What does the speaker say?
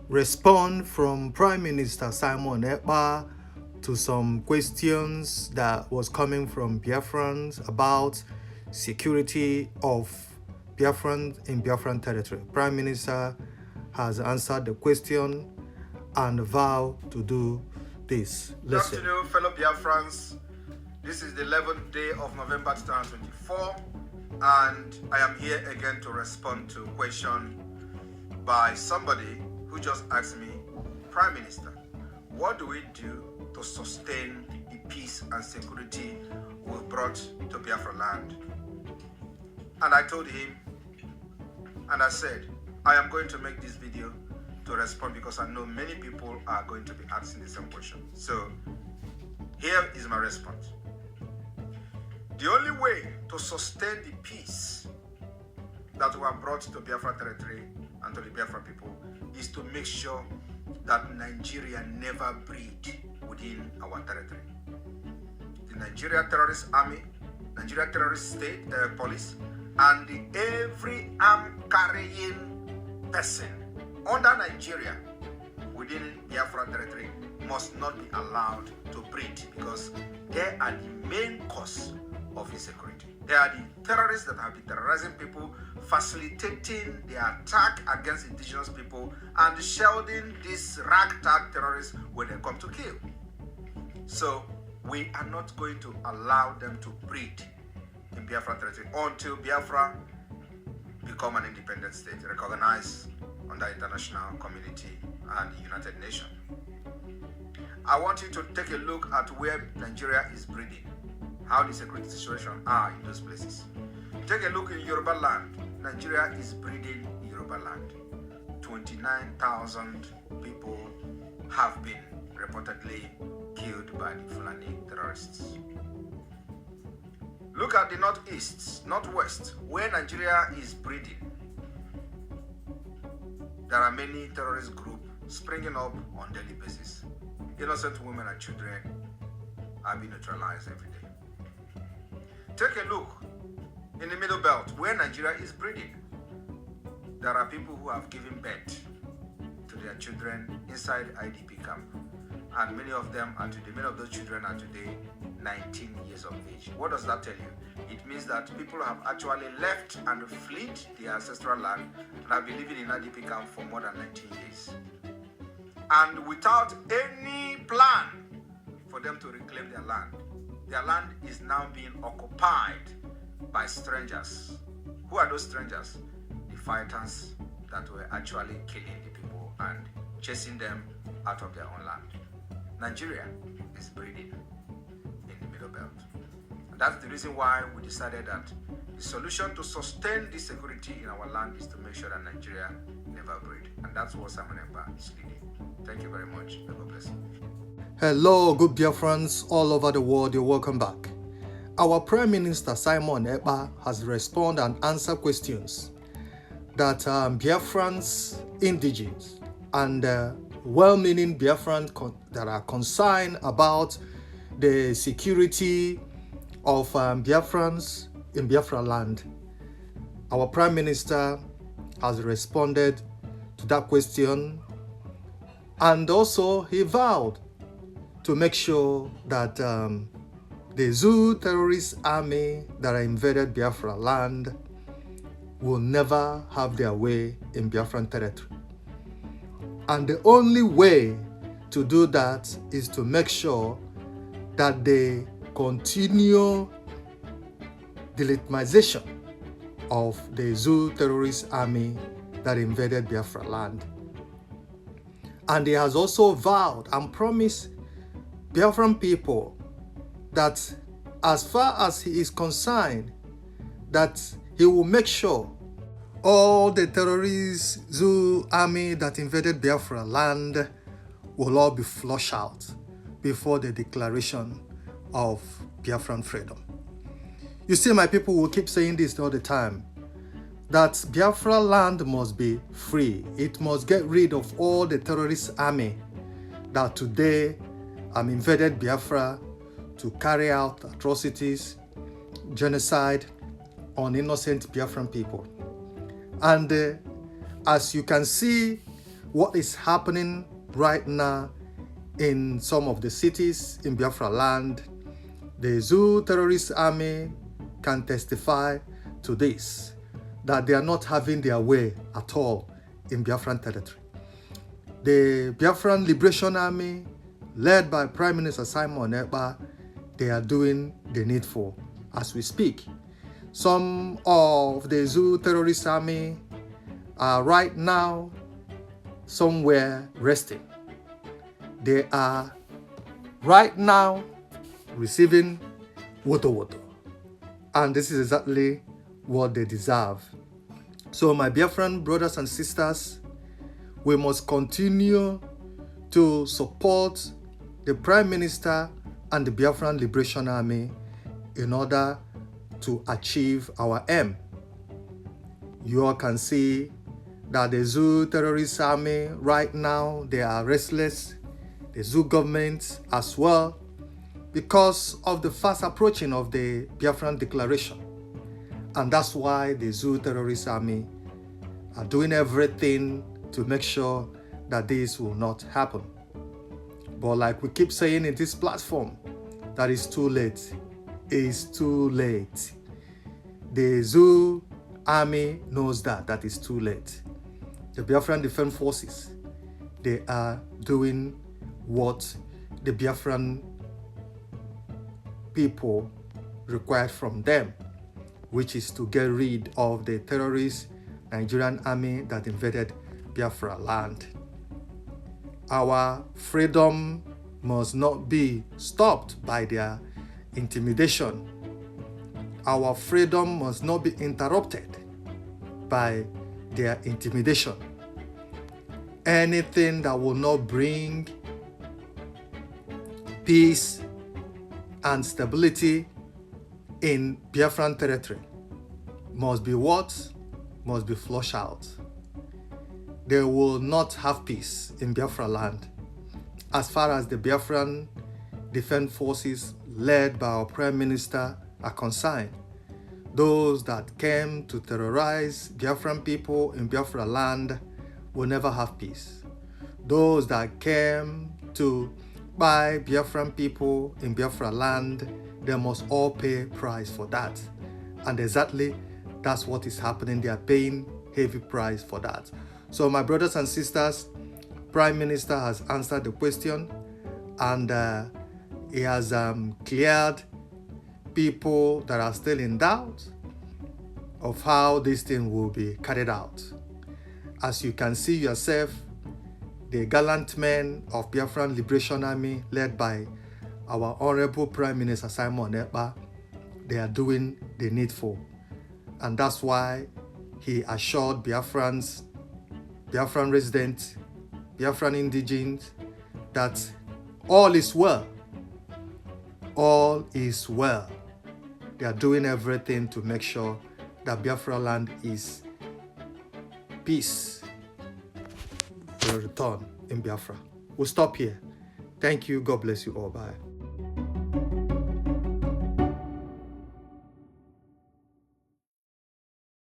respond from Prime Minister Simon Ekpa to some questions that was coming from Biafrans about security of Biafrans in Biafran territory. Prime Minister has answered the question and vowed to do this. Listen. Good afternoon, fellow Biafrans. This is the 11th day of November 2024, and I am here again to respond to a question by somebody who just asked me, Prime Minister, what do we do to sustain the peace and security we've brought to Biafraland? And I told him, and I said, I am going to make this video to respond because I know many people are going to be asking the same question. So here is my response. The only way to sustain the peace that we have brought to Biafra territory and to the Biafra people is to make sure that Nigeria never breed within our territory. The Nigeria terrorist army, Nigeria terrorist state police, and every arm carrying person under Nigeria within Biafra territory must not be allowed to breed, because they are the main cause of insecurity. They are the terrorists that have been terrorizing people, facilitating the attack against indigenous people, and shielding these ragtag terrorists when they come to kill. So we are not going to allow them to breed in Biafra territory until Biafra become an independent state, recognized under international community and the United Nations. I want you to take a look at where Nigeria is breeding, how the security situation are in those places. Take a look in Yoruba land. Nigeria is breeding in Yoruba land. 29,000 people have been reportedly killed by the Fulani terrorists. Look at the northeast, northwest, where Nigeria is breeding. There are many terrorist groups springing up on a daily basis. Innocent women and children are being neutralized every day. Take a look in the middle belt where Nigeria is breeding. There are people who have given birth to their children inside IDP camp, and many of those children are today 19 years of age. What does that tell you? It means that people have actually left and fled their ancestral land and have been living in IDP camp for more than 19 years. And without any plan for them to reclaim their land is now being occupied by strangers. Who are those strangers? The fighters that were actually killing the people and chasing them out of their own land. Nigeria is breeding in the middle belt. And that's the reason why we decided that the solution to sustain this security in our land is to make sure that Nigeria never breed. And that's what Simon Ekpa is leading. Thank you very much. God bless you. Hello, good Biafrans all over the world. You're welcome back. Our Prime Minister Simon Ekpa has responded and answered questions that Biafrans, indigenous, and well-meaning Biafrans that are concerned about the security of Biafrans in Biafra land. Our Prime Minister has responded to that question, and also he vowed to make sure that the Zoo terrorist army that invaded Biafra land will never have their way in Biafran territory. And the only way to do that is to make sure that they continue the legitimization of the Zoo terrorist army that invaded Biafra land. And he has also vowed and promised Biafran people that as far as he is concerned, that he will make sure all the terrorist Zoo army that invaded Biafra land will all be flushed out before the declaration of Biafran freedom. You see, my people will keep saying this all the time, that Biafra land must be free. It must get rid of all the terrorist army that today invaded Biafra to carry out atrocities, genocide on innocent Biafran people. And as you can see what is happening right now in some of the cities in Biafraland, the Zoo terrorist army can testify to this, that they are not having their way at all in Biafran territory. The Biafran Liberation Army, led by Prime Minister Simon Ekpa, they are doing the needful as we speak. Some of the Zoo terrorist army are right now somewhere resting. They are right now receiving woto. And this is exactly what they deserve. So my Biafran brothers and sisters, we must continue to support the Prime Minister and the Biafran Liberation Army in order to achieve our aim. You all can see that the Zoo terrorist army right now, they are restless. The Zoo government as well, because of the fast approaching of the Biafran declaration. And that's why the Zoo terrorist army are doing everything to make sure that this will not happen. But like we keep saying in this platform, that is too late. It's too late. The Zoo army knows that is too late. The Biafran Defense Forces, they are doing what the Biafran people required from them, which is to get rid of the terrorist Nigerian army that invaded Biafra land. Our freedom must not be stopped by their intimidation. Our freedom must not be interrupted by their intimidation. Anything that will not bring peace and stability in Biafran territory must be what? Must be flushed out. They will not have peace in Biafraland as far as the Biafran Defense Forces led by our Prime Minister are concerned. Those that came to terrorize Biafran people in Biafraland will never have peace. Those that came to buy Biafran people in Biafraland, they must all pay price for that. And exactly that's what is happening. They are paying heavy price for that. So my brothers and sisters, Prime Minister has answered the question, and he has cleared people that are still in doubt of how this thing will be carried out. As you can see yourself, the gallant men of Biafran Liberation Army, led by our Honorable Prime Minister Simon Ekpa, they are doing the needful. And that's why he assured Biafrans, Biafran residents, Biafran indigenes, that all is well. All is well. They are doing everything to make sure that Biafraland is peace will return in Biafra. We'll stop here. Thank you. God bless you all. Bye.